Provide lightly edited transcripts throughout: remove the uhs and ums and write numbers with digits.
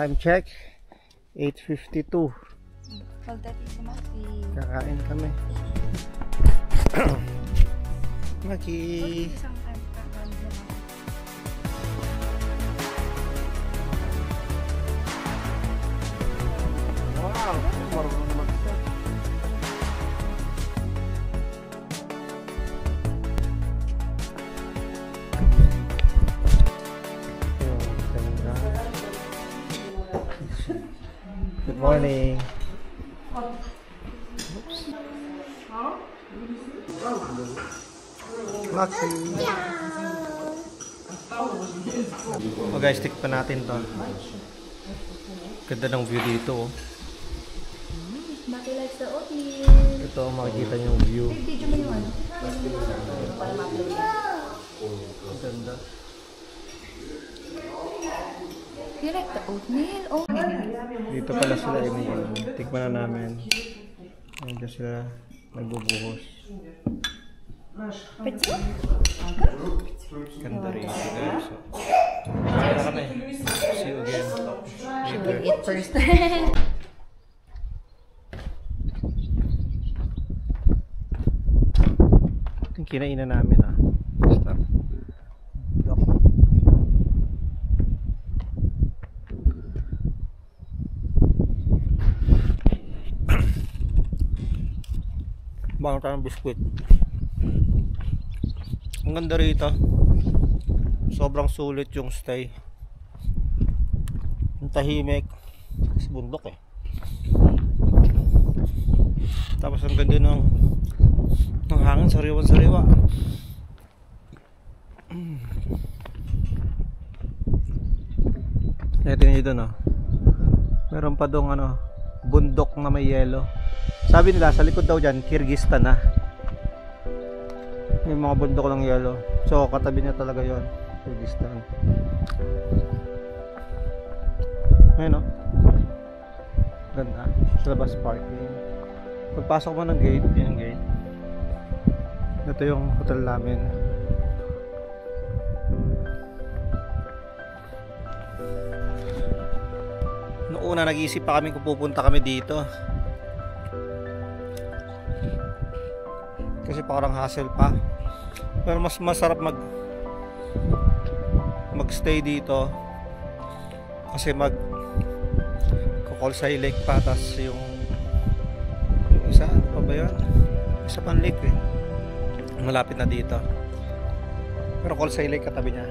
Time check 8:52. Kakain kami. Maki. Wow, marunong mag-step. Good morning. Oops. Lucky. Oh guys, stick pa natin to. Ganda ng view dito. Oh. Maki likes the oatmeal. Ito, makikita niyo yung view. Video mo yung ano? Para ma-upload. Ganda. You like the oatmeal? Oh. Dito pala sila tikman na namin. Diyan sila nagbubuhos. Pizza? Ganda rin guys. Kaya kami. See you again. Later. Eat first. Ito yung kinainan namin Stop. Bakit tayong biskuit. Ang ganda rito. Sobrang sulit yung stay. Ang tahimik. Sa bundok Tapos ang ganda ng hangin, sariwan-sariwa. Ito nyo doon meron pa dong bundok na may yelo. Sabi nila sa likod daw dyan Kyrgyzstan may mga bundok ng yelo. So katabi niya talaga yon, Kyrgyzstan. Ayun ganda sa labas parking. Pagpasok mo ng gate, yung gate, ito yung hotel namin. Noong una nag-iisip pa kami kung pupunta kami dito kasi parang hassle pa, pero mas masarap magstay dito kasi Kukolsay Lake pa, tas yung isa, ano pa ba yun? Isa pang lake malapit na dito, pero Kukolsay Lake katabi niya.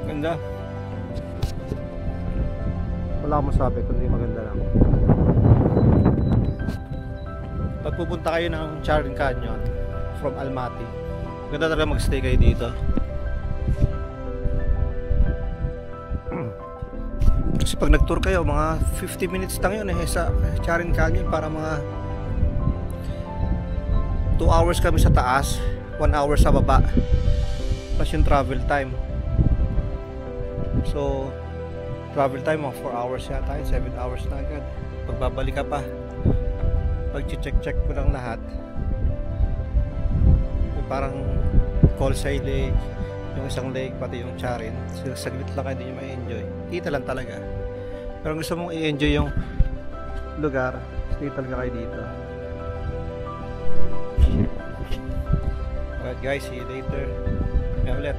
Ganda. Wala akong masabi kundi maganda lang. Pag pupunta kayo ng Charin Canyon from Almaty, ganda talaga magstay kayo dito. Kasi pag nag-tour kayo, mga 50 minutes lang yun sa Charin Canyon, para mga 2 hours kami sa taas, 1 hour sa baba, plus yung travel time. So travel time mga 4 hours yata, 7 hours na agad. Pagbabalik ka pa, pag check mo lang lahat, parang Kukolsay Lake, yung isang lake, pati yung Charin, saglit lang kayo, hindi nyo ma-enjoy. Kita lang talaga. Pero gusto mong i-enjoy yung lugar, stay talaga kayo dito. Alright guys, see you later. Kaya ulit.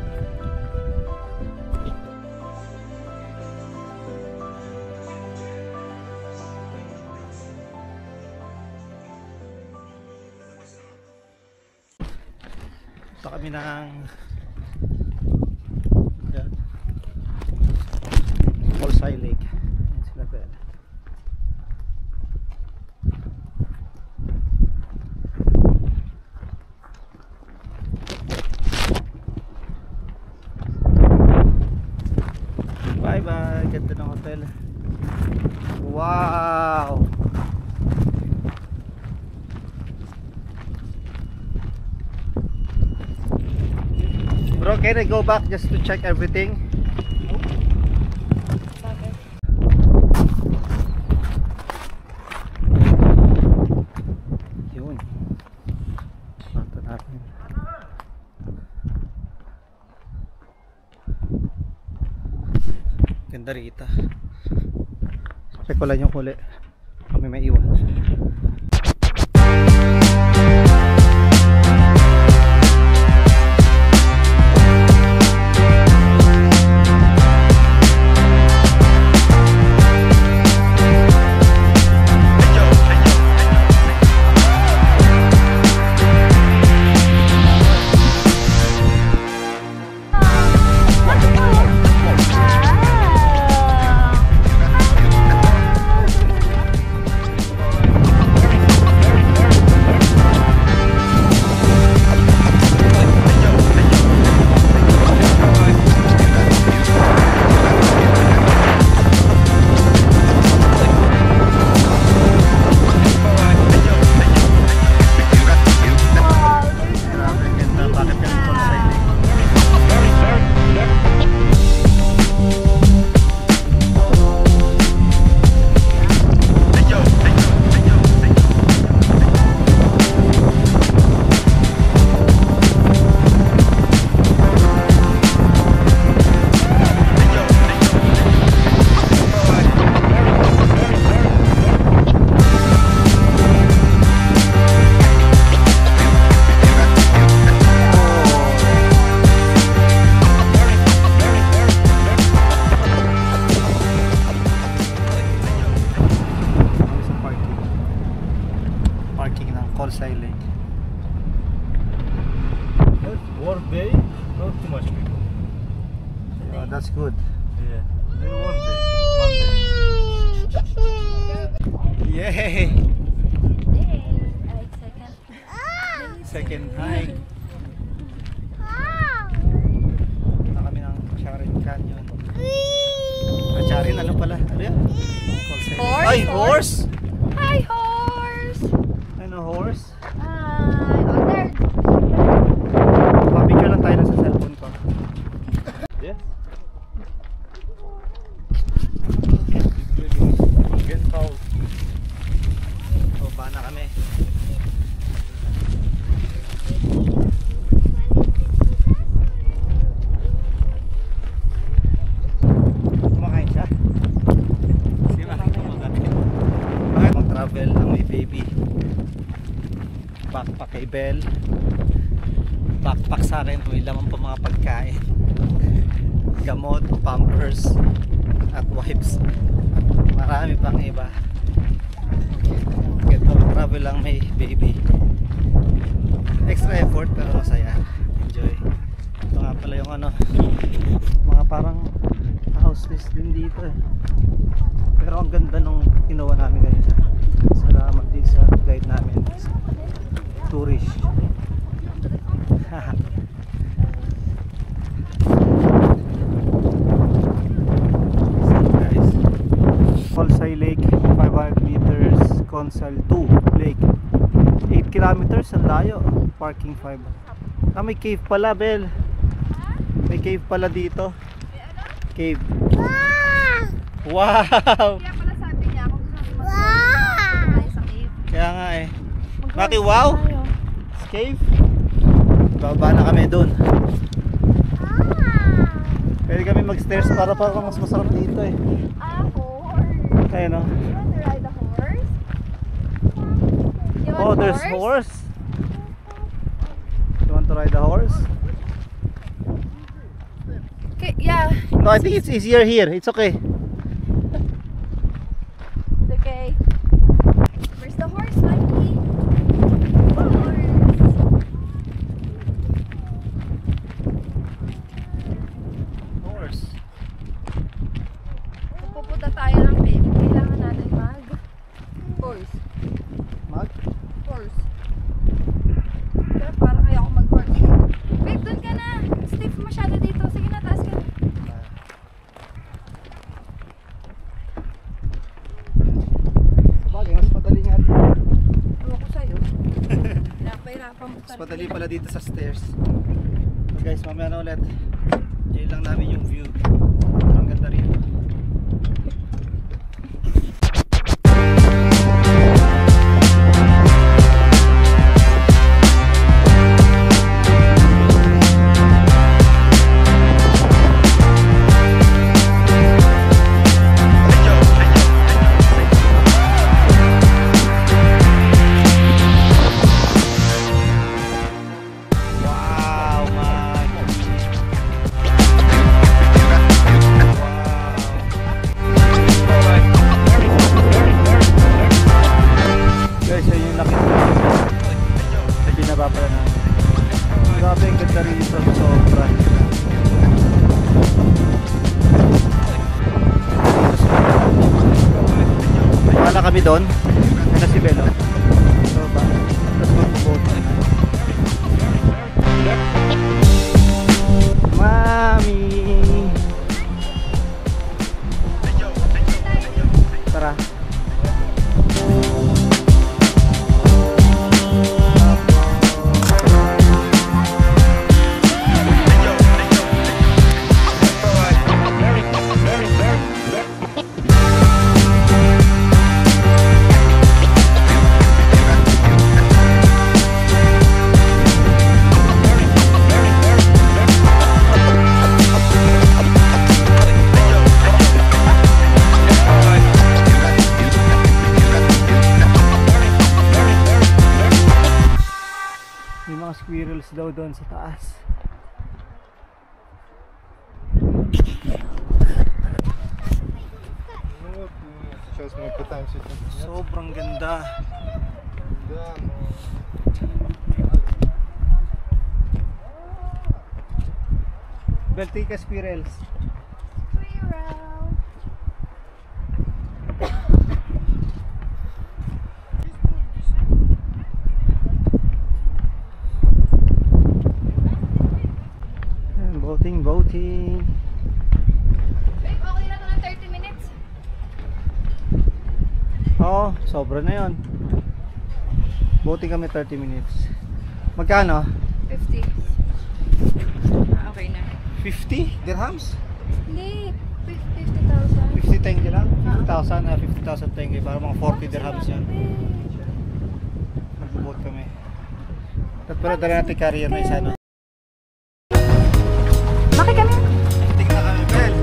Ito kami ng Kukolsay Lake. Yan sila pala. Bye bye. Ganda ng hotel. Wow. Bro, can I go back just to check everything? Yun. Punta natin. Ganda rito. Check ko lang yung huli. Kami may iwan. Colsay Lake. Work day, not too much people. That's good. Yeah, maybe one day, Monday. Yay! Hey, Second hike. Punta kami ng Charin Canyon. Charin, ano pala? Ano yan? Colsay Lake. Horse? Ay, horse! Hi, horse! Ano, horse? Hi, other. Papicture lang tayo na sa cellphone ko. Yes. Guest house. Baba na kami. Kumakain siya. Si Maki kumakain. Bakit mag-travel ang may baby? Backpack kay Bell. Backpack sa akin, may laman pa mga pagkain. Gamot, pampers, at wipes. Marami pang iba. Ganito travel lang may baby. Extra effort pero masaya. Enjoy. Ito nga pala yung ano, mga parang houses din dito eh. Pero ang ganda nung ginawa namin ganyan. Salamat din sa guide namin. Tourist. Guys, Colsay Lake, 500 meters, Consal 2 Lake, 8 kilometers, ang layo. Parking 5. Ah, may cave pala, Bel. May cave pala dito. Cave. Wow! Kaya pala sabi niya ako gusto tayo sa cave. Kaya nga eh. Maki, wow! Tayo. Cave. Baba na kami dun. Pwede kami mag-stairs para parang mas masarap dito eh. Horse. Ayun o. You want to ride the horse? You want Oh, there's horse. You want to ride the horse? Okay, yeah. No, I think it's easier here. It's okay. It's okay. Where's the horse, Mikey? Horse. Horse. Kung pupunta tayo ng babe, kailangan natin horse. Mag? Horse. Pero parang ayoko mag-horse. Babe, dun ka na. Stiff masyado dito. Sige na, taas ka na. Sabagay, mas madali nga dito. Ewan ko sa'yo. Pinapahirapan mo Mas madali pala dito sa stairs. So guys, mamaya na ulit. Enjoy lang namin yung view. Ang ganda rito. kami doon. Ano si Belo? So ba? Tapos mag-boat. Mami! Tara. May mga squirrels daw doon sa taas. Ну вот, сейчас мы пытаемся этим заняться. Sobrang ganda. Да, но... Beltika squirrels. Squirrel. Ayan, boating, boating. Babe, okay na to ng 30 minutes. Oo, sobra na yun. Boating kami 30 minutes. Magkano? 50. Okay na. 50 dirhams? Hindi. 50,000. 50 tenge lang? 50,000 50,000 tenge. Para mga 40 dirhams yan. Mag-boat kami. At pero dala natin carrier na isa, no? Bakit kami? Tingnan kami, Bel.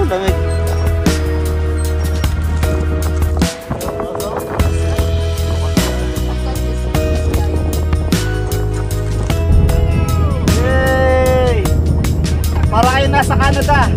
Lamig. Yay! Para kayo nasa Canada.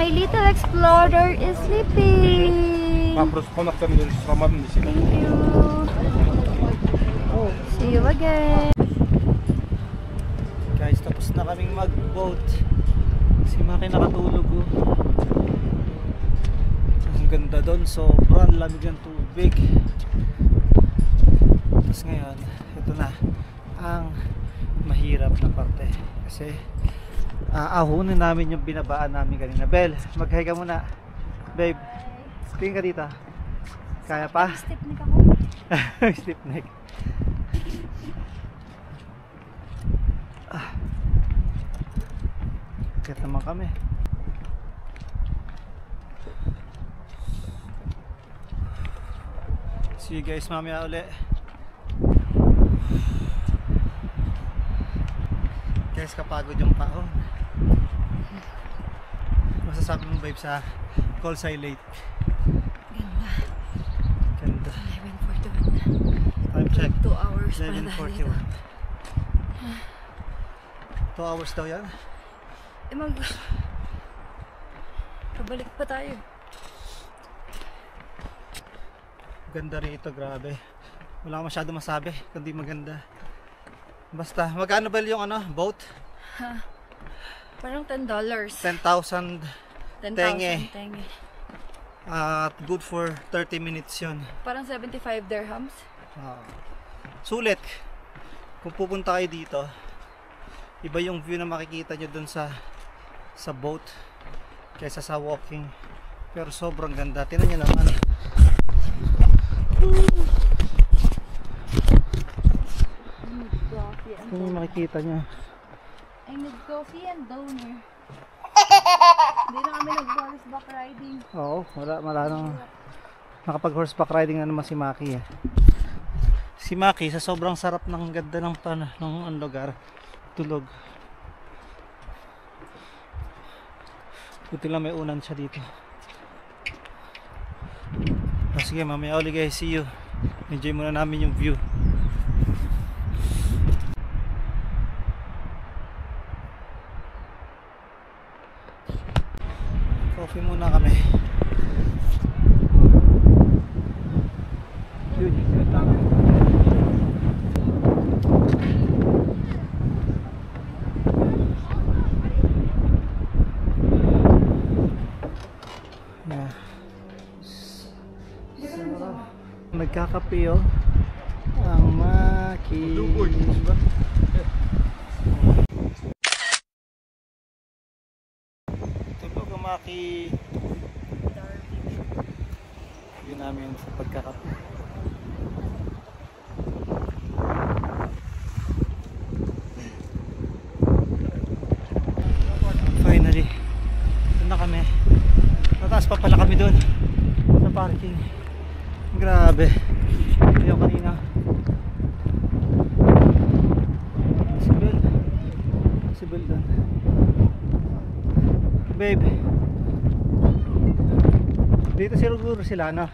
My little explorer is sleeping. Просто қонақтар мен сұрамадым десең. Thank you. See you again. Guys, tapos na kaming mag-boat. Si Maki nakatulog, oh. Ang ganda doon, sobrang lamig ng tubig. Tapos ngayon, ito na ang mahirap na parte. Kasi aahunin namin yung binabaan namin kanina. Bel, mag-hi ka muna. Babe, tingin ka dito. Kaya pa? Step neck ako. Step neck. Kaya naman kami. See you guys mamaya uli. Guys, kapagod yung pao. Masasabi mo babe sa Colsay Lake? Ganda. 11:41. Time check. 2 hours pa na 11:41. 2 hours daw yan. Pabalik pa tayo. Ganda rito, grabe. Wala akong masyado masabi kundi maganda. Basta, magkano ba yung boat? Parang $10. 10,000 10,000 tenge. tenge. At good for 30 minutes yun. Parang 75 dirhams. Sulit. Kung pupunta kayo dito, iba yung view na makikita nyo dun sa boat kaysa sa walking. Pero sobrang ganda. Tingnan nyo naman. Kung yung makikita nyo. I need coffee and doner. Hindi na kami nag-horseback riding. Oo, wala nang nakapag horseback riding na naman si Maki eh. Si Maki sa sobrang sarap ng ganda ng lugar, tulog. Buti lang may unan siya dito. Sige, mamaya ulit guys, see you. Enjoy muna namin yung view. Coffee muna kami. Yun, yun lang. Yeah. Nagkakape oh. Ang Maki. Tulog ang Maki. Yun namin sa pagkakape. Finally, doon na kami. Nataas pa pala kami doon sa parking. Grabe. Yung kanina. Sibil doon. Babe. Dito siguro sila, no?